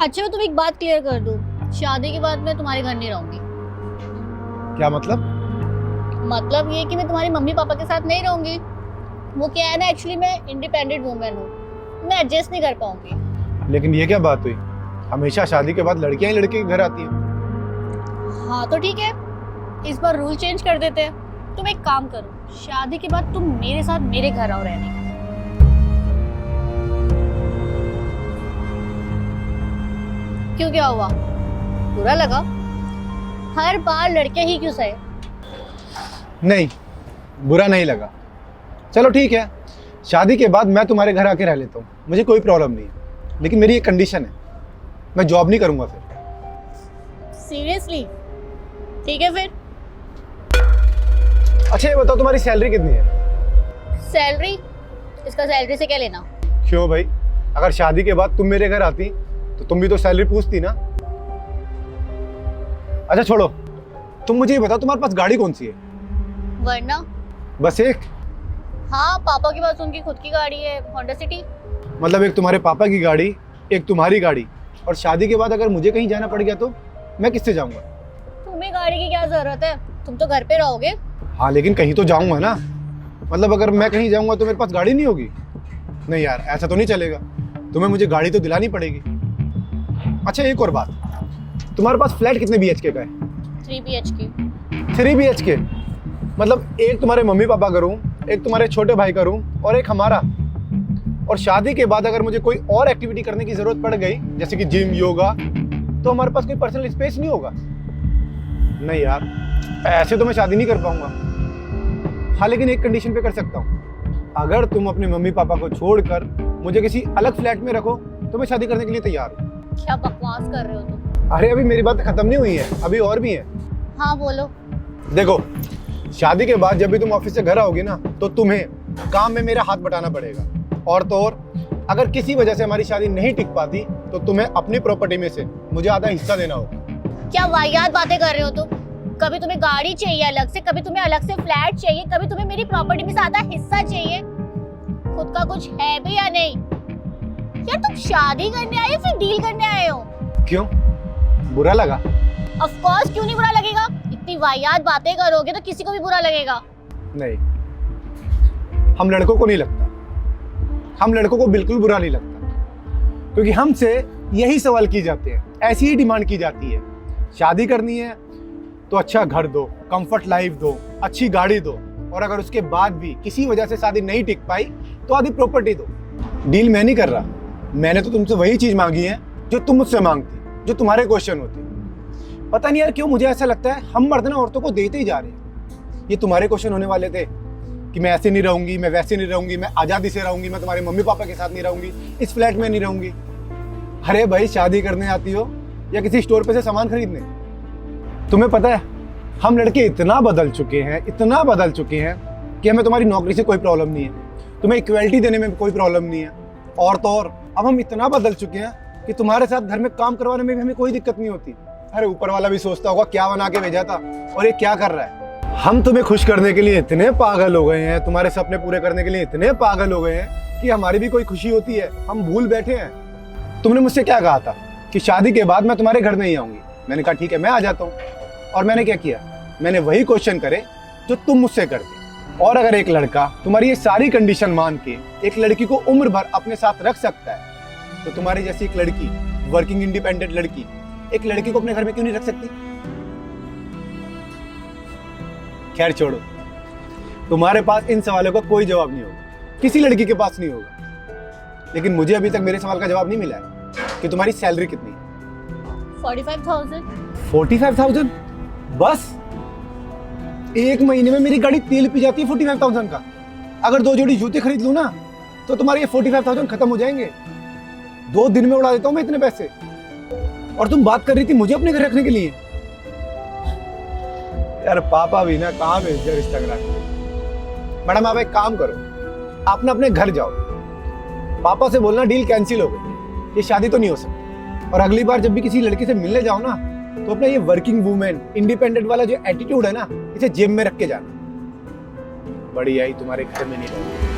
अच्छा मैं तुम्हें एक बात क्लियर कर दूं, शादी के बाद मैं तुम्हारे घर नहीं रहूंगी। क्या मतलब? मतलब ये कि मैं तुम्हारी मम्मी पापा के साथ नहीं रहूंगी। वो क्या है ना, एक्चुअली मैं इंडिपेंडेंट वुमेन हूँ, मैं एडजस्ट नहीं कर पाऊंगी। लेकिन ये क्या बात हुई? हमेशा शादी के बाद लड़कियां ही लड़के के घर आती हैं। हाँ तो ठीक है, इस बार रूल चेंज कर देते हैं। तुम एक काम करो, शादी के बाद तुम मेरे साथ मेरे घर आओ रहने। क्यों, क्या हुआ? बुरा लगा? हर बार लड़के ही क्यों सहे? नहीं, बुरा नहीं लगा। चलो ठीक है, शादी के बाद मैं तुम्हारे घर आके रह लेता हूँ, मुझे कोई प्रॉब्लम नहीं है। लेकिन मेरी एक कंडीशन है, मैं जॉब नहीं करूँगा फिर। सीरियसली? ठीक है फिर। अच्छा ये बताओ, तुम्हारी सैलरी कितनी है? सैलरी? इसका सैलरी से क्या लेना? क्यों भाई, अगर शादी के बाद तुम मेरे घर आती तो तुम भी तो सैलरी पूछती ना। अच्छा छोड़ो, तुम मुझे ये बताओ तुम्हारे पास गाड़ी कौन सी है? वरना? बस एक? हाँ, पापा के पास उनकी खुद की गाड़ी है, होंडा सिटी। मतलब एक तुम्हारे पापा की गाड़ी, एक तुम्हारी गाड़ी, और शादी के बाद अगर मुझे कहीं जाना पड़ गया तो मैं किससे जाऊंगा? तुम्हें गाड़ी की क्या जरूरत है, तुम तो घर पे रहोगे। हाँ लेकिन कहीं तो जाऊंगा ना। मतलब अगर मैं कहीं जाऊंगा तो मेरे पास गाड़ी नहीं होगी? नहीं यार, ऐसा तो नहीं चलेगा, तुम्हें मुझे गाड़ी तो दिलानी पड़ेगी। अच्छा एक और बात, तुम्हारे पास फ्लैट कितने BHK का है? 3 BHK। 3 BHK? मतलब एक तुम्हारे मम्मी पापा का रूम, एक तुम्हारे छोटे भाई का रूम और एक हमारा। और शादी के बाद अगर मुझे कोई और एक्टिविटी करने की जरूरत पड़ गई, जैसे कि जिम, योगा, तो हमारे पास कोई पर्सनल स्पेस नहीं होगा। नहीं यार, ऐसे तो मैं शादी नहीं कर पाऊंगा। हाँ लेकिन एक कंडीशन पे कर सकता हूँ, अगर तुम अपने मम्मी पापा को छोड़कर मुझे किसी अलग फ्लैट में रखो तो मैं शादी करने के लिए तैयार हूँ। क्या बकवास कर रहे हो तुम? अरे अभी मेरी बात खत्म नहीं हुई है, अभी और भी है। हाँ बोलो। देखो, शादी के बाद जब भी तुम ऑफिस से घर आओगे ना, तो तुम्हें काम में मेरा हाथ बटाना पड़ेगा। और तो और, अगर किसी वजह से हमारी शादी नहीं टिक पाती तो तुम्हें अपनी प्रॉपर्टी में से मुझे आधा हिस्सा देना होगा। क्या वाहियात बातें कर रहे हो तुम? कभी तुम्हें गाड़ी चाहिए अलग से, कभी तुम्हें अलग से फ्लैट चाहिए, कभी तुम्हें मेरी प्रॉपर्टी में से आधा हिस्सा चाहिए। खुद का कुछ है भी या नहीं? यार तुम शादी करने आए हो फिर डील करने आए हो? क्यों, बुरा लगा? ऑफ कोर्स, क्यों नहीं बुरा लगेगा? इतनी वाहियात बातें करोगे तो किसी को भी बुरा लगेगा। नहीं, हम लड़कों को नहीं लगता, हम लड़कों को बिल्कुल बुरा नहीं लगता, क्योंकि हमसे यही सवाल किए जाते हैं, ऐसी ही डिमांड की जाती है। शादी करनी है तो अच्छा घर दो, कंफर्ट लाइफ दो, अच्छी गाड़ी दो, और अगर उसके बाद भी किसी वजह से शादी नहीं टिक पाई तो आधी प्रॉपर्टी दो। डील मैं नहीं कर रहा, मैंने तो तुमसे वही चीज मांगी है जो तुम मुझसे मांगती, जो तुम्हारे क्वेश्चन होते। पता नहीं यार क्यों मुझे ऐसा लगता है हम मर्द ना औरतों को देते ही जा रहे हैं। ये तुम्हारे क्वेश्चन होने वाले थे कि मैं ऐसे नहीं रहूंगी, मैं वैसे नहीं रहूंगी, मैं आजादी से रहूंगी, मैं तुम्हारे मम्मी पापा के साथ नहीं रहूंगी, इस फ्लैट में नहीं रहूंगी। अरे भाई, शादी करने आती हो या किसी स्टोर पे से सामान खरीदने? तुम्हें पता है हम लड़के इतना बदल चुके हैं, इतना बदल चुके हैं कि हमें तुम्हारी नौकरी से कोई प्रॉब्लम नहीं है, तुम्हें इक्वलिटी देने में कोई प्रॉब्लम नहीं है। और तो और अब हम इतना बदल चुके हैं कि तुम्हारे साथ घर में काम करवाने में भी हमें कोई दिक्कत नहीं होती। अरे ऊपर वाला भी सोचता होगा क्या बना के भेजा था और ये क्या कर रहा है। हम तुम्हें खुश करने के लिए इतने पागल हो गए हैं, तुम्हारे सपने पूरे करने के लिए इतने पागल हो गए हैं कि हमारी भी कोई खुशी होती है हम भूल बैठे हैं। तुमने मुझसे क्या कहा था कि शादी के बाद मैं तुम्हारे घर नहीं आऊंगी? मैंने कहा ठीक है मैं आ जाता हूँ। और मैंने क्या किया? मैंने वही क्वेश्चन करे जो तुम मुझसे करते। और अगर एक लड़का तुम्हारी ये सारी कंडीशन मान के एक लड़की को उम्र भर अपने साथ रख सकता है, तो तुम्हारी जैसी एक लड़की, वर्किंग इंडिपेंडेंट लड़की, एक लड़की को अपने घर में क्यों नहीं रख सकती? खैर छोड़ो, तुम्हारे पास इन सवालों का कोई जवाब नहीं होगा, किसी लड़की के पास नहीं होगा। लेकिन मुझे अभी तक मेरे सवाल का जवाब नहीं मिला है कि तुम्हारी सैलरी कितनी है? 45,000। 45,000? बस एक महीने में मेरी गाड़ी तेल पी जाती है 45,000 का। अगर 2 जोड़ी जूते खरीद लूं ना तो तुम्हारे ये 45,000 खत्म हो जाएंगे। 2 दिन में उड़ा देता हूं मैं इतने पैसे। और तुम बात कर रही थी मुझे अपने घर रखने के लिए। यार पापा भी ना कहाँ भेज दिया रिश्ता करा के। मैडम आप एक काम करो, आप ना अपने घर जाओ, पापा से बोलना डील कैंसिल हो गई, ये शादी तो नहीं हो सकती। और अगली बार जब भी किसी लड़की से मिलने जाओ ना, तो अपना ये वर्किंग वुमेन, इंडिपेंडेंट वाला जो एटीट्यूड है ना, इसे जेब में रख के जाना। बड़ी आई तुम्हारे घर में नहीं रहूंगी।